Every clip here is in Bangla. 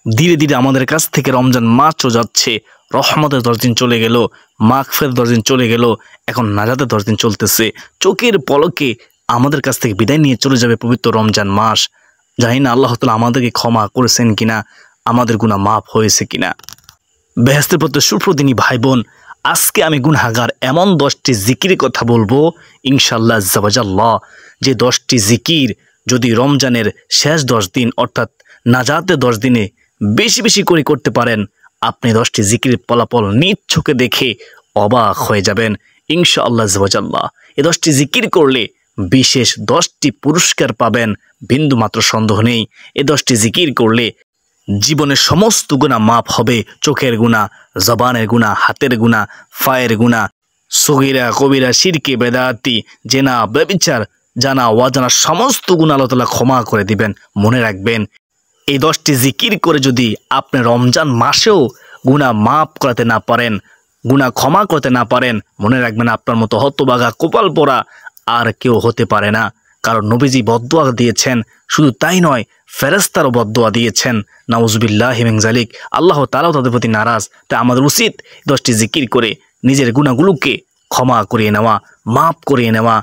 ধীরে ধীরে আমাদের কাছ থেকে রমজান মাসও যাচ্ছে। রহমতের 10 দিন চলে গেল, মাগফিরাতের 10 দিন চলে গেল, এখন নাজাতের 10 দিন চলতেছে। চোখের পলকে আমাদের কাছ থেকে বিদায় নিয়ে চলে যাবে পবিত্র রমজান মাস। জানি না আল্লাহ তাআলা আমাদেরকে ক্ষমা করেছেন কিনা, আমাদের গুনাহ মাফ হয়েছে কিনা। বেহেশতের পথে সুপ্রদিনী ভাই বোন, আজকে আমি গুনাহগার এমন 10টি জিকিরের কথা বলবো ইনশাআল্লাহ আজ্জাওয়াজাল্লাহ, যে 10টি জিকির যদি রমজানের শেষ 10 দিন অর্থাৎ নাজাতের 10 দিনে বেশি বেশি করে করতে পারেন, আপনি 10টি জিকিরের ফলাফল নিজ চোখে দেখে অবাক হয়ে যাবেন ইনশাআল্লাহ আজ্জাওয়াজাল্লাহ। এই 10টি জিকির করলে বিশেষ 10টি পুরস্কার পাবেন, বিন্দুমাত্র সন্দেহ নেই। এই 10টি জিকির করলে জীবনের সমস্ত গুনাহ মাফ হবে। চোখের গুনাহ, জবানের গুনাহ, হাতের গুনাহ, পায়ের গুনাহ, সগীরা কবিরা, শিরকে বেদাতি, জেনা ব্যভিচার, জানা অজানা সমস্ত গুনাহ আল্লাহ তাআলা ক্ষমা করে দিবেন। মনে রাখবেন, এই 10টি জিকির করে যদি আপনি রমজান মাসেও গুনাহ মাফ করাতে না পারেন, গুনাহ ক্ষমা করতে না পারেন, মনে রাখবেন আপনার মতো হতভাগা কপাল পোড়া আর কেউ হতে পারে না। কারণ নবীজি বদদোয়া দিয়েছেন, শুধু তাই নয় ফেরেশতারও বদদোয়া দিয়েছেন। নাউজুবিল্লাহি মিন যালিক। আল্লাহ তাআলাও তাদের প্রতি নারাজ। তাই আমাদের উচিত 10টি জিকির করে নিজের গুনাহগুলোকে ক্ষমা করিয়ে নেওয়া, মাফ করিয়ে নেওয়া।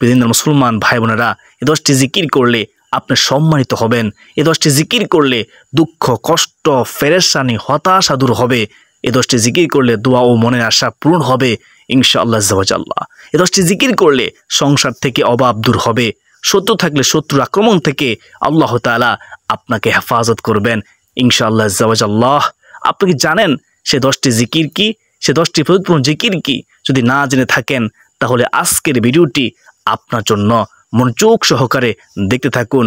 বিভিন্ন মুসলমান ভাই বোনেরা, এই 10টি জিকির করলে আপনি সম্মানিত হবেন। এই 10টি জিকির করলে দুঃখ, কষ্ট, পেরেশানি, হতাশা দূর হবে। এই 10টি জিকির করলে দোয়া ও মনের আশা পূরণ হবে ইনশাআল্লাহ আজ্জাওয়াজাল্লাহ। এই 10টি জিকির করলে সংসার থেকে অভাব দূর হবে। শত্রু থাকলে শত্রুর আক্রমণ থেকে আল্লাহ তাআলা আপনাকে হেফাজত করবেন ইনশাআল্লাহ আজ্জাওয়াজাল্লাহ। আপনি কি জানেন সে 10টি জিকির কি? সে 10টি ফজিলতপূর্ণ জিকির কি? যদি না জেনে থাকেন তাহলে আজকের ভিডিওটি আপনার জন্য মনোযোগ সহকারে দেখতে থাকুন।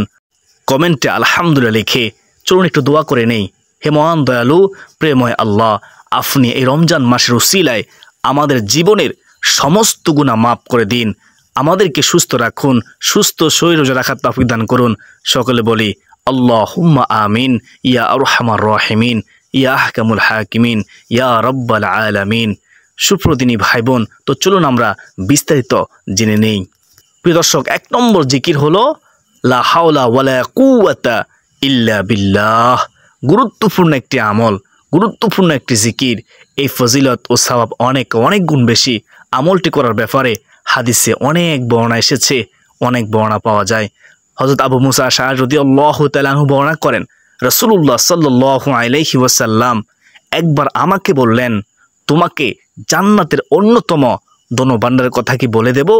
কমেন্টে আলহামদুলিল্লাহ লিখে চলুন একটু দোয়া করে নেই। হে মহান দয়ালু প্রেমময় আল্লাহ, আপনি এই রমজান মাসের উসিলায় আমাদের জীবনের সমস্ত গুনাহ মাফ করে দিন, আমাদেরকে সুস্থ রাখুন, সুস্থ শরীর রোজা রাখার তৌফিক দান করুন। সকলে বলি আল্লাহুম্মা আমিন ইয়া আরহামার রাহিমিন ইয়া আহকামুল হাকিমিন ইয়া রাব্বাল আলামিন। সুপ্রদিনী ভাই বোন, তো চলুন আমরা বিস্তারিত জেনে নেই। প্রিয় দর্শক, 1 নম্বর জিকির হলো লা হাওলা ওয়ালা কুওয়াতা ইল্লা বিল্লাহ। গুরুত্বপূর্ণ একটি আমল, গুরুত্বপূর্ণ একটি জিকির। এই ফজিলত ও সওয়াব অনেক অনেক গুণ বেশি। আমলটি করার ব্যাপারে হাদিসে অনেক বর্ণনা এসেছে, অনেক বর্ণনা পাওয়া যায়। হযরত আবু মুসা আশআরী রাদিয়াল্লাহু তাআলা আনহু বর্ণনা করেন, রাসূলুল্লাহ সাল্লাল্লাহু আলাইহি ওয়াসাল্লাম একবার আমাকে বললেন, তোমাকে জান্নাতের অন্যতম ধনভাণ্ডারের কথা কি বলে দেব?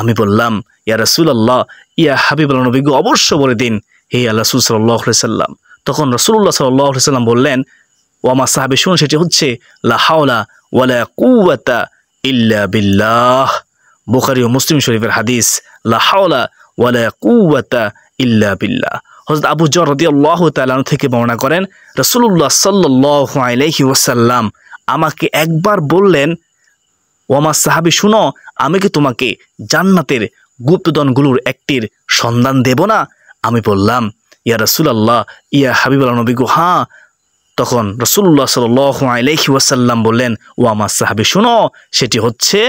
আমি বললাম, ইয়া রাসূলুল্লাহ, ইয়া হাবিবাল্লাহ নবী গো, অবশ্য বলে দিন হে আল্লাহ রাসূল সাল্লাল্লাহু আলাইহি ওয়াসাল্লাম। তখন রাসূলুল্লাহ সাল্লাল্লাহু আলাইহি ওয়াসাল্লাম বললেন, ও আমার সাহাবী শুনুন, সেটি হচ্ছে লা হাওলা ওয়ালা কুওয়াতা ইল্লা বিল্লাহ। বুখারী ও মুসলিম শরীফের হাদিস, লা হাওলা ওয়ালা কুওয়াতা ইল্লা বিল্লাহ। হযরত আবু যর রাদিয়াল্লাহু তাআলা আনহু থেকে বর্ণনা করেন, রাসূলুল্লাহ সাল্লাল্লাহু আলাইহি ওয়াসাল্লাম আমাকে একবার বললেন, ও আমার সাহাবী শুনো, আমি কি তোমাকে জান্নাতের গুপ্তধনগুলোর একটির সন্ধান দেব না? আমি বললাম, ইয়া রাসূলুল্লাহ, ইয়া হাবিবাল্লাহ নবী গো, হ্যাঁ। তখন রাসূলুল্লাহ সাল্লাল্লাহু আলাইহি ওয়াসাল্লাম বললেন, ও আমার সাহাবী শুনো, সেটি হচ্ছে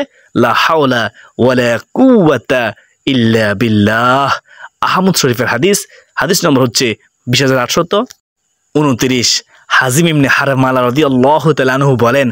লা হাওলা ওয়ালা কুওয়াতা ইল্লা বিল্লাহ। আহমদ শরীফের হাদিস, হাদিস নম্বর হচ্ছে 20829। হাজিম ইবনে হারমালা রাদিয়াল্লাহু তাআলা আনহু বলেন,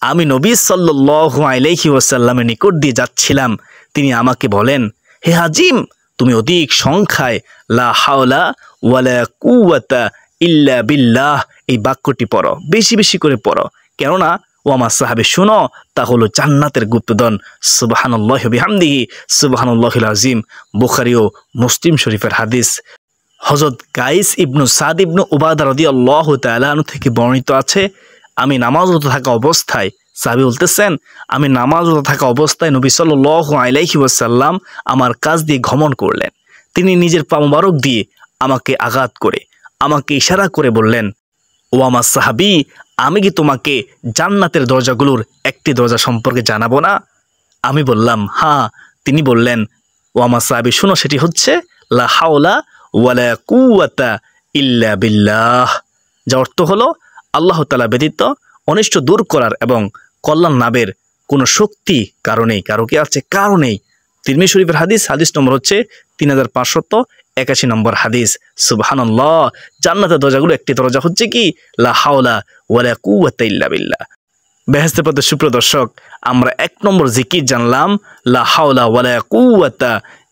আমি নবী সাল্লাল্লাহু আলাইহি ওয়াসাল্লামের নিকট দিয়ে যাচ্ছিলাম, তিনি আমাকে বলেন, হে হাজিম, তুমি অধিক সংখ্যায় লা হাওলা ওয়ালা কুওয়াতা ইল্লা বিল্লাহ এই বাক্যটি পড়ো, বেশি বেশি করে পড়ো, কেননা ও আমার সাহাবী শুনো, তা হলো জান্নাতের গুপ্তধন। সুবহানাল্লাহি ওয়া বিহামদিহি সুবহানাল্লাহিল আযীম। বুখারী ও মুসলিম শরীফের হাদিস। হযরত কাইস ইবনু সাদ ইবনু উবাদা রাদিয়াল্লাহু তাআলা আনহু থেকে বর্ণিত আছে, আমি নামাজরত থাকা অবস্থায়, সাহাবী বলতেছেন, আমি নামাজরত থাকা অবস্থায় নবী সাল্লাল্লাহু আলাইহি ওয়াসাল্লাম আমার কাছ দিয়ে গমন করলেন। তিনি নিজের পা মোবারক দিয়ে আমাকে আঘাত করে আমাকে ইশারা করে বললেন, ও আমার সাহাবী, আমি কি তোমাকে জান্নাতের দরজাগুলোর একটি দরজা সম্পর্কে জানাবো না? আমি বললাম, হ্যাঁ। তিনি বললেন, ও আমার সাহাবী শুনো, সেটি হচ্ছে লা হাওলা ওয়ালা কুওয়াতা ইল্লা বিল্লাহ, যার অর্থ হলো আল্লাহ তাআলা ব্যতীত অনিষ্ট দূর করার এবং কল্যাণ লাভের কোনো শক্তি কারণেই, কারো কি আছে? কারণেই। তিরমিজি শরীফের হাদিস, হাদিস নম্বর হচ্ছে 3561। 81 নম্বর হাদিস। সুবহানাল্লাহ। জান্নাতের দরজাগুলো একটি দরজা হচ্ছে কি লা হাওলা ওয়ালা কুওয়াতা ইল্লা বিল্লাহ। বেহেশতের পথে সুপ্রিয় দর্শক, আমরা 1 নম্বর জিকির জানলাম লা হাওলা ওয়ালা কুওয়াতা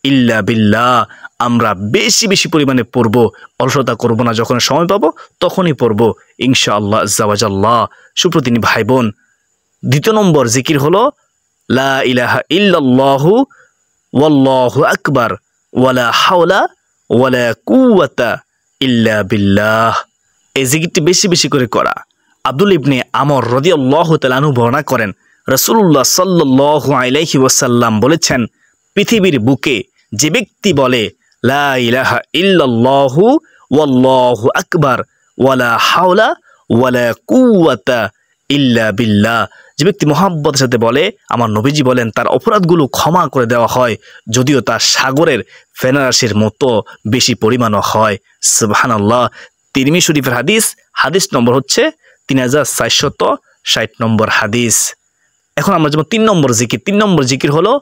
ইল্লা বিল্লাহ। আমরা বেশি বেশি পরিমাণে পড়ব, অলসতা করব না, যখন সময় পাবো তখনই পড়ব ইনশাআল্লাহ আজ্জা ওয়া জাল্লাহ। সুপ্রতিনি ভাই বোন, 2 নম্বর জিকির হলো লা ইলাহা ইল্লাল্লাহু ওয়াল্লাহু আকবার ওয়ালা হাওলা ওয়ালা কুওয়াতা ইল্লা বিল্লাহ। এই জিকিরটি বেশি বেশি করে করা। আব্দুল ইবনে আমর রাদিয়াল্লাহু তাআলা আনহু বর্ণনা করেন, রাসূলুল্লাহ সাল্লাল্লাহু আলাইহি ওয়াসাল্লাম বলেছেন, পৃথিবীর বুকে যে ব্যক্তি বলে লা ইলাহা ইল্লাল্লাহু ওয়াল্লাহু আকবার ওয়ালা হাওলা ওয়ালা কুওয়াতা ইল্লা বিল্লাহ, যে ব্যক্তি মুহাব্বতের সাথে বলে, আমার নবীজি বলেন তার অপরাধগুলো ক্ষমা করে দেওয়া হয়, যদিও তার সাগরের ফেনারাশির মতো বেশি পরিমাণও হয়। সুবহানাল্লাহ। তিরমিজি শরীফের হাদিস, হাদিস নম্বর হচ্ছে 3460 নম্বর হাদিস। এখন আমরা যেমন 3 নম্বর জিকির, 3 নম্বর জিকির হলো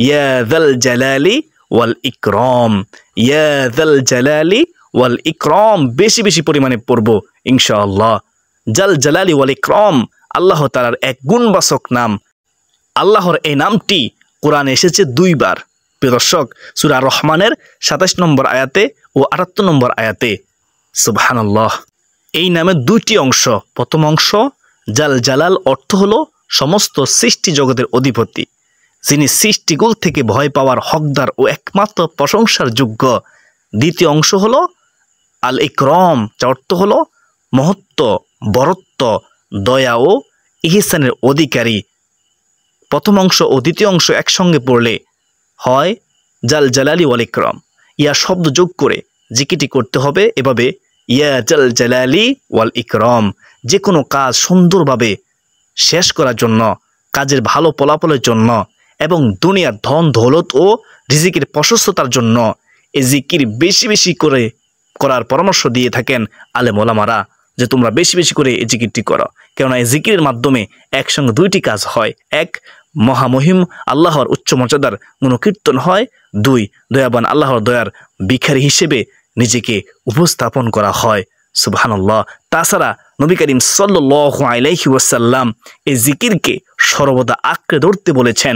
ইয়া যাল জালালি ওয়াল ইকরাম। ইয়া যাল জালালি ওয়াল ইকরাম বেশি বেশি পরিমাণে পড়ব ইনশাআল্লাহ। জাল জালালি ওয়াল ইকরাম আল্লাহ তাআলার এক গুণবাচক নাম। আল্লাহর এই নামটি কোরআনে এসেছে 2 বার। প্রিয় দর্শক, সূরা রহমানের 27 নম্বর আয়াতে ও 78 নম্বর আয়াতে। সুবহানাল্লাহ। এই নামের 2টি অংশ। প্রথম অংশ জাল জালাল, অর্থ হলো সমস্ত সৃষ্টি জগতের অধিপতি, যিনি সৃষ্টিকুল থেকে ভয় পাওয়ার হকদার ও একমাত্র প্রশংসার যোগ্য। দ্বিতীয় অংশ হলো আল ইকরাম, যার অর্থ হলো মহত্ব, বরত্ব, দয়া ও ইহসানের অধিকারী। প্রথম অংশ ও দ্বিতীয় অংশ একসঙ্গে পড়লে হয় জাল জালালি ওয়াল ইকরাম। ইয়া শব্দ যোগ করে জিকিরটি করতে হবে এভাবে, ইয়া জাল জালালি ওয়াল ইকরাম। যে কোনো কাজ সুন্দরভাবে শেষ করার জন্য, কাজের ভালো ফলাফলের জন্য এবং দুনিয়ার ধন দৌলত ও রিজিকের প্রশস্ততার জন্য এই জিকির বেশি বেশি করে করার পরামর্শ দিয়ে থাকেন আলেম ওলামারা, যে তোমরা বেশি বেশি করে এই জিকিরটি করো। কেননা এই জিকিরের মাধ্যমে একসঙ্গে 2টি কাজ হয়। 1, মহামহিম আল্লাহর উচ্চ মর্যাদার গুণকীর্তন হয়। 2, দয়াবান আল্লাহর দয়ার ভিখারি হিসেবে নিজেকে উপস্থাপন করা হয়। সুবহানাল্লাহ। তাছাড়া নবী করিম সাল্লাল্লাহু আলাইহি ওয়াসাল্লাম এই জিকিরকে সর্বদা আঁকড়ে ধরতে বলেছেন।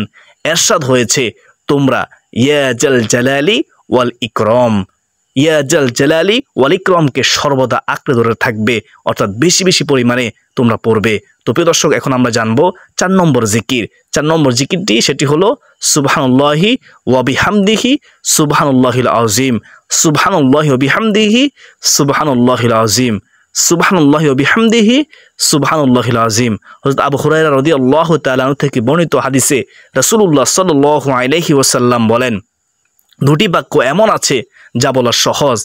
এরশাদ হয়েছে, তোমরা ইয়া জাল জালালি ওয়াল ইকরাম, ইয়া জাল জালালি ওয়াল ইকরামকে সর্বদা আঁকড়ে ধরে থাকবে, অর্থাৎ বেশি বেশি পরিমাণে তোমরা পড়বে। তো প্রিয় দর্শক, এখন আমরা জানবো 4 নম্বর জিকির। 4 নম্বর জিকিরটি সেটি হলো সুবহানাল্লাহি ওয়া বিহামদিহি সুবহানাল্লাহিল আযীম। সুবহানাল্লাহি ওয়া বিহামদিহি সুবহানাল্লাহিল আযীম। সুবহানাল্লাহি ওয়া বিহামদিহি সুবহানাল্লাহিল আযীম। হযরত আবু হুরায়রা রাদিয়াল্লাহু তাআলা আনহু থেকে বর্ণিত হাদিসে রাসূলুল্লাহ সাল্লাল্লাহু আলাইহি ওয়াসাল্লাম বলেন, 2টি বাক্য এমন আছে যা বলা সহজ,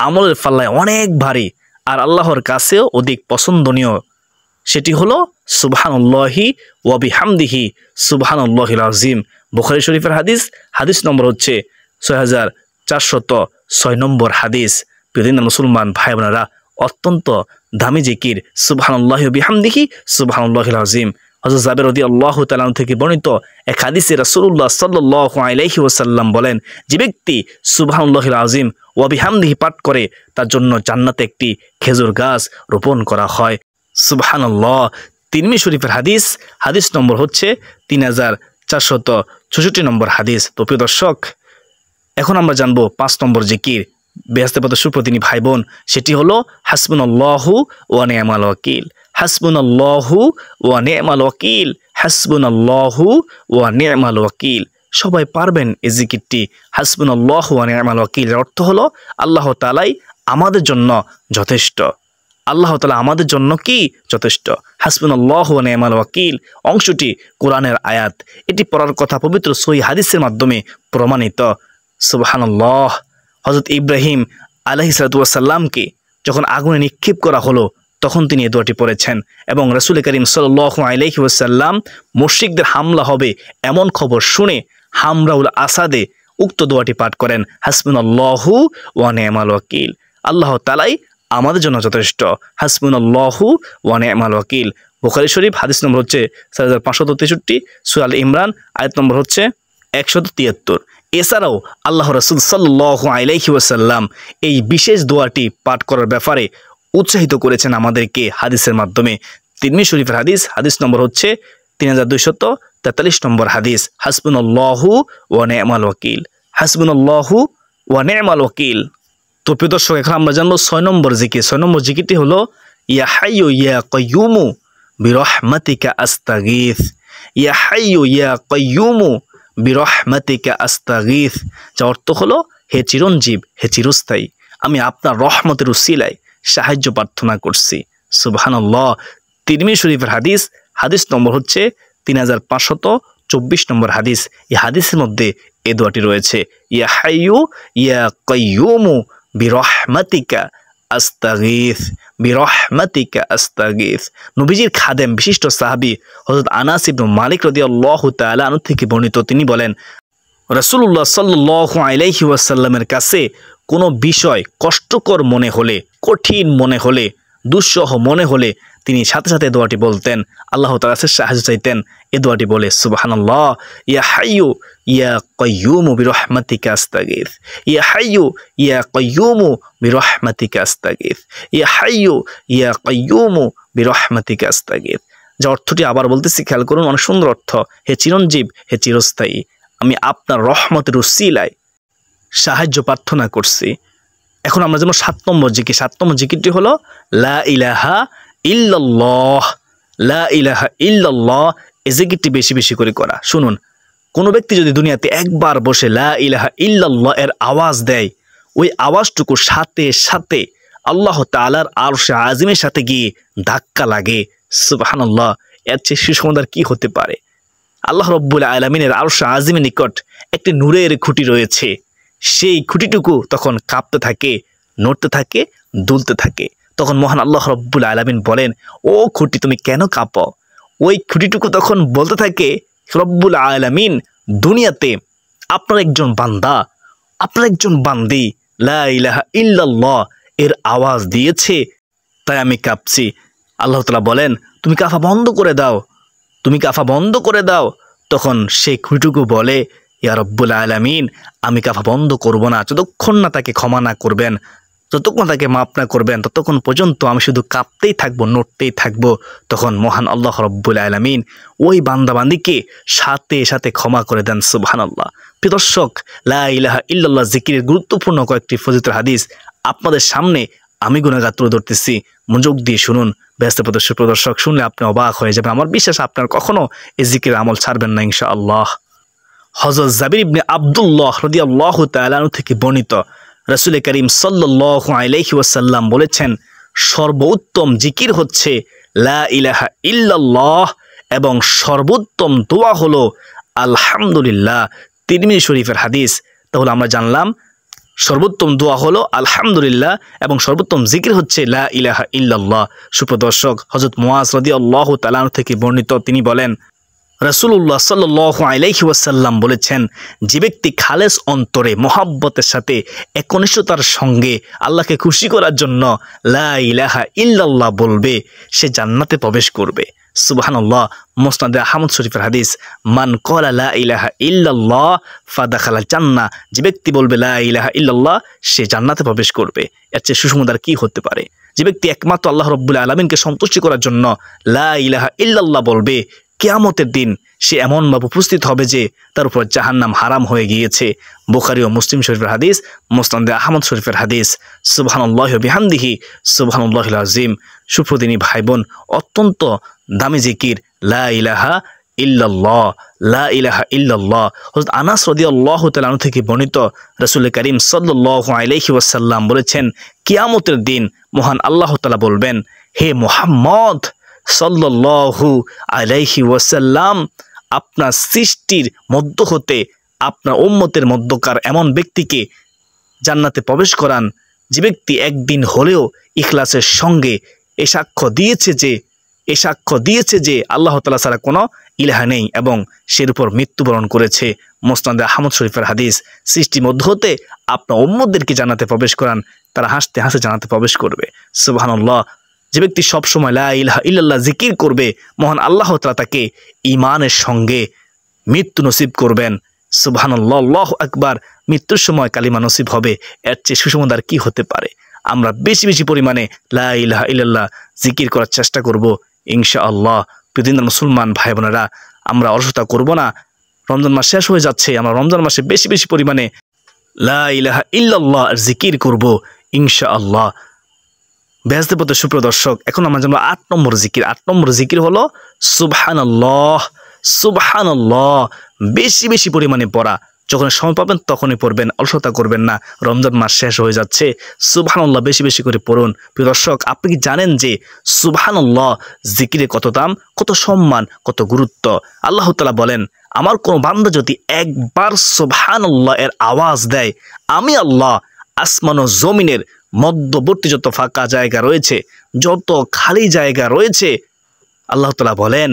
আমলের পাল্লায় অনেক ভারী আর আল্লাহর কাছেও অধিক পছন্দনীয়। সেটি হলো সুবহানাল্লাহি ওয়া বিহামদিহি সুবহানাল্লাহিল আযীম। বুখারী শরীফের হাদিস, হাদিস নম্বর হচ্ছে 6406 নম্বর হাদিস। প্রিয় মুসলমান ভাই বোনেরা, অত্যন্ত দামি জিকির সুবহানাল্লাহি ওয়া বিহামদিহি সুবহানাল্লাহিল আযীম। হযরত জাবের রাদিয়াল্লাহু তাআলা থেকে বর্ণিত এক হাদিসে রাসূলুল্লাহ সাল্লাল্লাহু আলাইহি ওয়াসাল্লাম বলেন, যে ব্যক্তি সুবহানাল্লাহিল আযীম ওয়া বিহামদিহি পাঠ করে তার জন্য জান্নাতে একটি খেজুর গাছ রোপণ করা হয়। সুবহানাল্লাহ। তিরমিজি শরীফের হাদিস, হাদিস নম্বর হচ্ছে 3466 নম্বর হাদিস। তো প্রিয় দর্শক, এখন আমরা জানবো 5 নম্বর জিকির। বেহেশতের পথে সুপ্রতিনি ভাই বোন, সেটি হলো হাসবুনাল্লাহু ওয়া নি'মাল ওয়াকিল। হাসবুনাল্লাহু ওয়া নি'মাল ওয়াকিল। হাসবুনাল্লাহু ওয়া নি'মাল ওয়াকিল। সবাই পারবেন এই জিকিরটি। হাসবুনাল্লাহু ওয়া নি'মাল ওয়াকিল এর অর্থ হলো আল্লাহ তাআলাই আমাদের জন্য যথেষ্ট। আল্লাহ তাআলা আমাদের জন্য কি যথেষ্ট। হাসবুনাল্লাহু ওয়া নি'মাল ওয়াকিল অংশটি কোরআনের আয়াত। এটি পড়ার কথা পবিত্র সহিহ হাদিসের মাধ্যমে প্রমাণিত। সুবহানাল্লাহ। হযরত ইব্রাহিম আলাইহিস সালামকে যখন আগুনে নিক্ষেপ করা হলো, তখন তিনি এই দোয়াটি পড়েছেন এবং রাসূল করিম সাল্লাল্লাহু আলাইহি ওয়াসাল্লাম মুশরিকদের হামলা হবে এমন খবর শুনে হামরাউল আসাদে উক্ত দোয়াটি পাঠ করেন, হাসবুনাল্লাহু ওয়া নি'মাল ওয়াকিল। আল্লাহ তাআলাই আমাদের জন্য যথেষ্ট। হাসবুনাল্লাহু ওয়া নি'মাল ওয়াকিল। বুখারী শরীফ, হাদিস নম্বর হচ্ছে 4563, সূরা আল ইমরান, আয়াত নম্বর হচ্ছে 173। এছাড়াও আল্লাহ রাসূল সাল্লাল্লাহু আলাইহি ওয়াসাল্লাম এই বিশেষ দোয়াটি পাঠ করার ব্যাপারে উৎসাহিত করেছেন আমাদেরকে হাদিসের মাধ্যমে। তিরমিজি শরীফের হাদিস, হাদিস নম্বর হচ্ছে 3243 নম্বর হাদিস, হাসবুনাল্লাহু ওয়া নি'মাল ওয়াকিল, হাসবুনাল্লাহু ওয়া নি'মাল ওয়াকিল। তো প্রিয় দর্শক, এখন আমরা জানবো 6 নম্বর জিকির। 6 নম্বর জিকিরটি হলো ইয়া হাইয়ু ইয়া কাইয়ুমু বিরহমাতিকা আস্তাগীথ, ইয়া হাইয়ু ইয়া কাইয়ুমু বিরহমাতিকা আস্তাগীথ, যার অর্থ হলো হে চিরঞ্জীব, হে চিরস্থায়ী, আমি আপনার রহমতের উসিলায় সাহায্য প্রার্থনা করছি। সুবহানাল্লাহ। তিরমিজি শরীফের হাদিস, হাদিস নম্বর হচ্ছে 3524 নম্বর হাদিস। এই হাদিসের মধ্যে এই দোয়াটি রয়েছে, ইয়া হাইয়ু ইয়া কাইয়ুমু বিরহমাতিকা আস্তাগীথ, বিরহমাতিকা আস্তাগীথ। নবীজির খাদেম বিশিষ্ট সাহাবী হযরত আনাস ইবনে মালিক রাদিয়াল্লাহু তাআলা আনহু থেকে বর্ণিত, তিনি বলেন রাসূলুল্লাহ সাল্লাল্লাহু আলাইহি ওয়াসাল্লামের কাছে কোনো বিষয় কষ্টকর মনে হলে, কঠিন মনে হলে, দুঃসহ মনে হলে তিনি সাথে সাথে দোয়াটি বলতেন, আল্লাহ তাআলার কাছে সাহায্য চাইতেন। এ দোয়াটি বলে সুবহানাল্লাহ, ইয়া হাইয়ু ইয়া কাইয়ুমু বিরহমাতিকা আস্তাগীথ, ইয়া হাইয়ু ইয়া কাইয়ুমু বিরহমাতিকা আস্তাগীথ, ইয়া হাইয়ু ইয়া কাইয়ুমু বিরহমাতিকা আস্তাগীথ। যা অর্থটি আবার বলতেছি, খেয়াল করুন, অনেক সুন্দর অর্থ। হে চিরঞ্জীব, হে চিরস্থায়ী, আমি আপনার রহমতের উসিলায় সাহায্য প্রার্থনা করছি। এখন আমরা যেমন 7 নম্বর জিকির। 7 নম্বর জিকিরটি হলো লা ইলাহা ইল্লাল্লাহ, লা ইলাহা ইল্লাল্লাহ। এই জিকিরটি বেশি বেশি করে করা। শুনুন, কোনো ব্যক্তি যদি দুনিয়াতে একবার বসে লা ইলাহা ইল্লাল্লাহ এর আওয়াজ দেয়, ওই আওয়াজটুকু সাথে সাথে আল্লাহ তাআলার আরশে আজিমের সাথে গিয়ে ধাক্কা লাগে। সুবহানাল্লাহ। এর চেয়ে সুসংবাদ কি হতে পারে? আল্লাহ রব্বুল আলামিনের আরশে আজিমের নিকট একটি নূরের খুঁটি রয়েছে। সেই খুঁটিটুকু তখন কাঁপতে থাকে, নড়তে থাকে, দুলতে থাকে। তখন মহান আল্লাহ রব্বুল আলামিন বলেন, ও খুঁটি তুমি কেন কাঁপো? ওই খুঁটিটুকু তখন বলতে থাকে, রব্বুল আলামিন দুনিয়াতে আপনার একজন বান্দা, আপনার একজন বান্দি লা ইলাহা ইল্লাল্লাহ এর আওয়াজ দিয়েছে, তাই আমি কাঁপছি। আল্লাহ তাআলা বলেন, তুমি কাঁপা বন্ধ করে দাও, তুমি কাঁপা বন্ধ করে দাও। তখন সেই খুঁটিটুকু বলে, ইয়া রব্বুল আলামিন, আমি কাঁপা বন্ধ করব না যতক্ষণ না তাকে ক্ষমা না করবেন, যতক্ষণ তাকে মাফ না করবেন, ততক্ষণ পর্যন্ত আমি শুধু কাঁপতেই থাকবো, নড়তেই থাকবো। তখন মহান আল্লাহ রব্বুল আলামিন ওই বান্দাবান্দিকে সাথে সাথে ক্ষমা করে দেন। সুবহানাল্লাহ। প্রিয় দর্শক, লা ইলাহা ইল্লাল্লাহ জিকিরের গুরুত্বপূর্ণ কয়েকটি ফজিলতের হাদিস আপনাদের সামনে আমি গুনাহগার তুলে ধরতেছি, মনোযোগ দিয়ে শুনুন। ব্যস্ত প্রদর্শক, শুনলে আপনি অবাক হয়ে যাবেন। আমার বিশ্বাস আপনার কখনো এই জিকিরের আমল ছাড়বেন না ইনশাআল্লাহ। হযরত জাবির ইবনে আব্দুল্লাহ রাদিয়াল্লাহু তাআলা আনহু থেকে বর্ণিত, রাসূল করিম সাল্লাল্লাহু আলাইহি ওয়াসাল্লাম বলেছেন, সর্বোত্তম জিকির হচ্ছে লা ইলাহা ইল্লাল্লাহ এবং সর্বোত্তম দোয়া হলো আলহামদুলিল্লাহ। তিরমিজি শরীফের হাদিস। তাহলে আমরা জানলাম সর্বোত্তম দোয়া হলো আলহামদুলিল্লাহ এবং সর্বোত্তম জিকির হচ্ছে লা ইলাহা ইল্লাল্লাহ। সুপ্রদর্শক, হযরত মুআজ রাদিয়াল্লাহু তাআলা আনহু থেকে বর্ণিত, তিনি বলেন রাসূলুল্লাহ সাল্লাল্লাহু আলাইহি ওয়াসাল্লাম বলেছেন, যে ব্যক্তি খালেস অন্তরে মহাব্বতের সাথে একনিষ্ঠতার সঙ্গে আল্লাহকে খুশি করার জন্য লা ইলাহা ইল্লাল্লাহ বলবে, সে জান্নাতে প্রবেশ করবে। সুবহানাল্লাহ। মুসনাদে আহমদ শরীফের হাদিস, মান ক্বালা লা ইলাহা ইল্লাল্লাহ ফাদাখালাল জান্নাহ, যে ব্যক্তি বলবে লা ইলাহা ইল্লাল্লাহ সে জান্নাতে প্রবেশ করবে। এর চেয়ে সুসংবাদ কি হতে পারে? যে ব্যক্তি একমাত্র আল্লাহ রাব্বুল আলামিনকে সন্তুষ্টি করার জন্য লা ইলাহা ইল্লাল্লাহ বলবে, কিয়ামতের দিন সে এমনভাবে উপস্থিত হবে যে তার উপর জাহান্নাম হারাম হয়ে গিয়েছে। বুখারী ও মুসলিম শরীফের হাদিস, মুসনাদে আহমদ শরীফের হাদিস। সুবহানাল্লাহি ওয়া বিহামদিহি সুবহানাল্লাহিল আযীম। সুপ্রদিনী ভাই বোন, অত্যন্ত দামি জিকির লা ইলাহা ইল্লাল্লাহ, লা ইলাহা ইল্লাল্লাহ। হযরত আনাস রাদিয়াল্লাহু তাআলা আনহু থেকে বর্ণিত, রাসূল করিম সাল্লাল্লাহু আলাইহি ওয়াসাল্লাম বলেছেন, কিয়ামতের দিন মহান আল্লাহ তাআলা বলবেন, হে মুহাম্মদ সাল্লাল্লাহু আলাইহি ওয়াসাল্লাম, আপনার সৃষ্টির মধ্য হতে আপনার উম্মতের মধ্যকার এমন ব্যক্তিকে জান্নাতে প্রবেশ করান যে ব্যক্তি একদিন হলেও ইখলাসের সঙ্গে এ সাক্ষ্য দিয়েছে যে আল্লাহ তাআলা ছাড়া কোনো ইলাহা নেই এবং সের উপর মৃত্যুবরণ করেছে। মুসনাদে আহমদ শরীফের হাদিস। সৃষ্টির মধ্য হতে আপনার উম্মতদেরকে জান্নাতে প্রবেশ করান, তারা হাসতে হাসতে জান্নাতে প্রবেশ করবে। সুবহানাল্লাহ। যে ব্যক্তি সবসময় লা ইলাহা ইল্লাল্লাহ জিকির করবে, মহান আল্লাহ তাআলা তাকে ঈমানের সঙ্গে মৃত্যু নসিব করবেন সুবহানাল্লাহ, আল্লাহু আকবার। মৃত্যুর সময় কালিমা নসিব হবে, এর চেয়ে সুসংবাদ আর কি হতে পারে। আমরা বেশি বেশি পরিমাণে লা ইলাহা ইল্লাল্লাহ জিকির করার চেষ্টা করব ইনশাআল্লাহ। প্রতিদিন মুসলমান ভাই বোনেরা, আমরা অলসতা করব না। রমজান মাস শেষ হয়ে যাচ্ছে, আমরা রমজান মাসে বেশি বেশি পরিমাণে লা ইলাহা ইল্লাল্লাহ জিকির করব ইনশাআল্লাহ। বেহেশতের পথে সুপ্রিয় দর্শক, এখন আমরা জানবো 8 নম্বর জিকির। 8 নম্বর জিকির হলো সুবহানাল্লাহ। সুবহানাল্লাহ বেশি বেশি পরিমাণে পড়া, যখন সময় পাবেন তখনই পড়বেন, অলসতা করবেন না। রমজান মাস শেষ হয়ে যাচ্ছে, সুবহানাল্লাহ বেশি বেশি করে পড়ুন। প্রিয় দর্শক, আপনি কি জানেন যে সুবহানাল্লাহ জিকিরে কত দাম, কত সম্মান, কত গুরুত্ব? আল্লাহ তাআলা বলেন, আমার কোন বান্দা যদি একবার সুবহানাল্লাহ এর আওয়াজ দেয়, আমি আল্লাহ আসমান ও জমিনের মধ্যবর্তী যত ফাঁকা জায়গা রয়েছে, যত খালি জায়গা রয়েছে, আল্লাহ তাআলা বলেন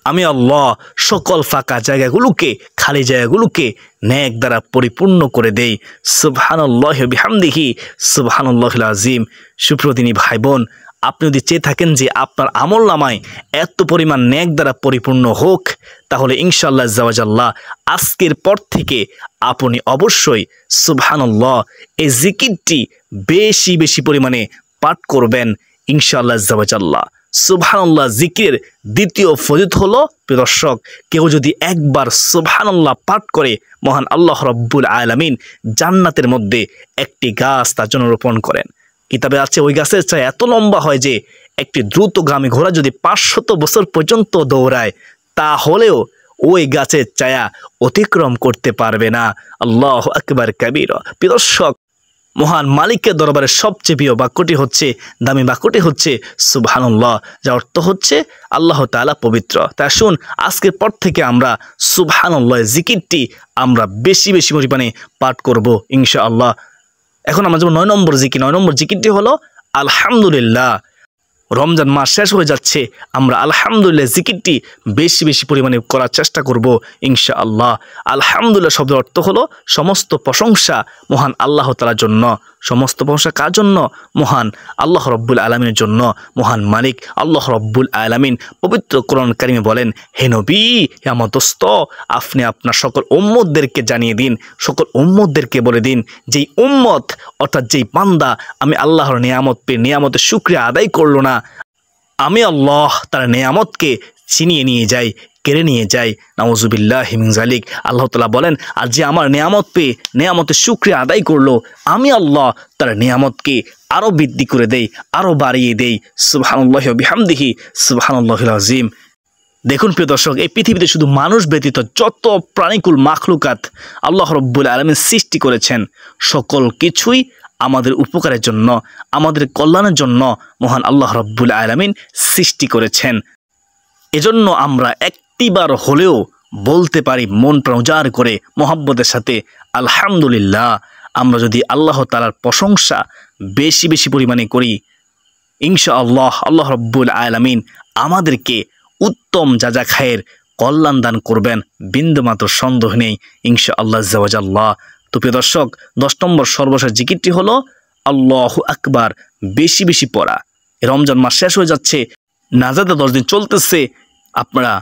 আমি আল্লাহ সকল ফাঁকা জায়গাগুলোকে, খালি জায়গাগুলোকে নেক দ্বারা পরিপূর্ণ করে দেই। সুবহানাল্লাহি ওয়া বিহামদিহি সুবহানাল্লাহিল আযীম। সুপ্রদিনী ভাই বোন, আপনি যদি চেয়ে থাকেন যে আপনার আমল নামায় এত পরিমাণ নেক দ্বারা পরিপূর্ণ হোক, তাহলে ইনশাআল্লাহ আযজা ওয়া জাল্লা আজকের পর থেকে আপনি অবশ্যই সুবহানাল্লাহ এই জিকিরটি বেশি বেশি পরিমাণে পাঠ করবেন ইনশাআল্লাহ আযজা ওয়া জাল্লা। সুবহানাল্লাহ জিকিরের দ্বিতীয় ফজিলত হলো, প্রিয় দর্শক, কেউ যদি একবার সুবহানাল্লাহ পাঠ করে, মহান আল্লাহ রাব্বুল আলামিন জান্নাতের মধ্যে একটি গাছ তার জন্য রোপণ করেন। কিতাবে আছে ওই গাছের ছায়া এত লম্বা হয় যে একটি দ্রুতগামী ঘোড়া যদি 500 বছর পর্যন্ত দৌড়ায়, তাহলেও ওই গাছের ছায়া অতিক্রম করতে পারবে না। আল্লাহু আকবার কাবীরা। প্রিয় দর্শক, মহান মালিকের দরবারে সবচেয়ে প্রিয় বাক্যটি হচ্ছে, দামি বাক্যটি হচ্ছে সুবহানাল্লাহ, যার অর্থ হচ্ছে আল্লাহ তাআলা পবিত্র। তাই আসুন আজকের পর থেকে আমরা সুবহানাল্লাহ জিকিরটি আমরা বেশি বেশি পরিমাণে পাঠ করব ইনশাআল্লাহ। এখন আমরা যাব 9 নম্বর জিকির। 9 নম্বর জিকিরটি হলো আলহামদুলিল্লাহ। রমজান মাস শেষ হয়ে যাচ্ছে, আমরা আলহামদুলিল্লাহ জিকিরটি বেশি বেশি পরিমাণে করার চেষ্টা করব ইনশাআল্লাহ। আলহামদুলিল্লাহ শব্দের অর্থ হলো সমস্ত প্রশংসা মহান আল্লাহ তাআলার জন্য। সমস্ত প্রশংসা কার জন্য? মহান আল্লাহ রাব্বুল আলামিনের জন্য। মহান মালিক আল্লাহ রাব্বুল আলামিন পবিত্র কোরআন কারিমে বলেন, হে নবী, হে আমার দোস্ত, আপনি আপনার সকল উম্মতদেরকে জানিয়ে দিন, সকল উম্মতদেরকে বলে দিন, যেই উম্মত অর্থাৎ যেই বান্দা আমি আল্লাহর নিয়ামত পেয়ে নিয়ামতের শুকরিয়া আদায় করলো না, আমি আল্লাহ তার নিয়ামতকে ছিনিয়ে নিয়ে যাই, কেড়ে নিয়ে যাই। নাউজুবিল্লাহি মিন যালিক। আল্লাহ তাআলা বলেন, আর যে আমার নিয়ামত পেয়ে নিয়ামতের শুকরিয়া আদায় করলো, আমি আল্লাহ তার নিয়ামতকে আরও বৃদ্ধি করে দেই, আরও বাড়িয়ে দেই। সুবহানাল্লাহি ওয়া বিহামদিহি সুবহানাল্লাহিল আযীম। দেখুন প্রিয় দর্শক, এই পৃথিবীতে শুধু মানুষ ব্যতীত যত প্রাণীকুল মাখলুকাত আল্লাহ রাব্বুল আলামিন সৃষ্টি করেছেন, সকল কিছুই আমাদের উপকারের জন্য, আমাদের কল্যাণের জন্য মহান আল্লাহ রাব্বুল আলামিন সৃষ্টি করেছেন। এজন্য আমরা একটিবার হলেও বলতে পারি মন প্রাণ উজাড় করে মহব্বতের সাথে আলহামদুলিল্লাহ। আমরা যদি আল্লাহ তাআলার প্রশংসা বেশি বেশি পরিমাণে করি, ইনশাআল্লাহ আল্লাহ রাব্বুল আলামিন আমাদেরকে উত্তম যা খায়ের কল্যাণ দান করবেন, বিন্দুমাত্র সন্দেহ নেই ইনশাআল্লাহ আযজা ওয়া জাল্লা। তো প্রিয় দর্শক, 10 নম্বর সর্বশেষ জিকিরটি হলো আল্লাহু আকবার। বেশি বেশি পড়া। রমজান মাস শেষ হয়ে যাচ্ছে, নাজাতে 10 দিন চলতেছে, আপনারা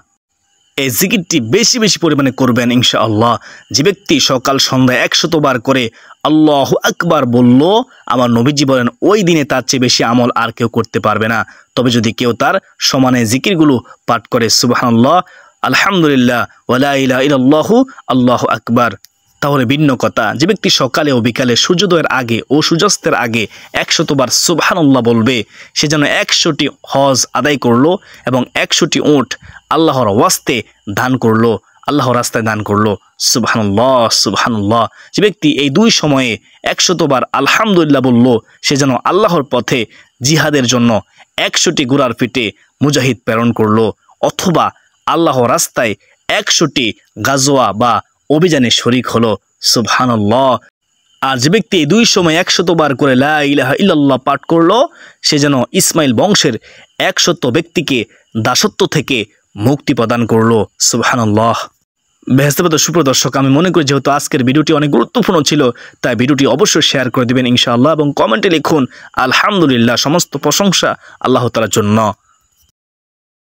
এই জিকিরটি বেশি বেশি পরিমাণে করবেন ইনশাআল্লাহ। যে ব্যক্তি সকাল সন্ধ্যায় 100 বার করে আল্লাহু আকবার বলল, আমার নবীজি বলেন ওই দিনে তার চেয়ে বেশি আমল আর কেউ করতে পারবে না। তবে যদি কেউ তার সমানে জিকিরগুলো পাঠ করে, সুবহানাল্লাহ, আলহামদুলিল্লাহ, ওয়া লা ইলাহা ইল্লাল্লাহু আল্লাহু আকবার, তাহলে ভিন্ন কথা। যে ব্যক্তি সকালে ও বিকালে সূর্যোদয়ের আগে ও সূর্যাস্তের আগে 100 বার সুবহানাল্লাহ বলবে, সে যেন 100টি হজ আদায় করলো এবং 100টি উট আল্লাহর ওয়াস্তে দান করলো, আল্লাহর রাস্তায় দান করলো। সুবহানাল্লাহ সুবহানাল্লাহ। যে ব্যক্তি এই 2 সময়ে 100 বার আলহামদুলিল্লাহ বলল, সে যেন আল্লাহর পথে জিহাদের জন্য 100টি ঘোড়ার পিঠে মুজাহিদ প্রেরণ করলো, অথবা আল্লাহর রাস্তায় 100টি গাজওয়া বা অভিযানে শরীক হলো। সুবহানাল্লাহ। আর যে ব্যক্তি এই 2 সময় 100 বার করে লা ইলাহা ইল্লাল্লাহ পাঠ করলো, সে যেন ইসমাইল বংশের 100 ব্যক্তিকে দাসত্ব থেকে মুক্তি প্রদান করলো। সুবহানাল্লাহ। বেহেশতের সুপ্রিয় দর্শক, আমি মনে করি যেহেতু আজকের ভিডিওটি অনেক গুরুত্বপূর্ণ ছিল, তাই ভিডিওটি অবশ্যই শেয়ার করে দিবেন ইনশাআল্লাহ এবং কমেন্টে লিখুন আলহামদুলিল্লাহ। সমস্ত প্রশংসা আল্লাহ তাআলার জন্য।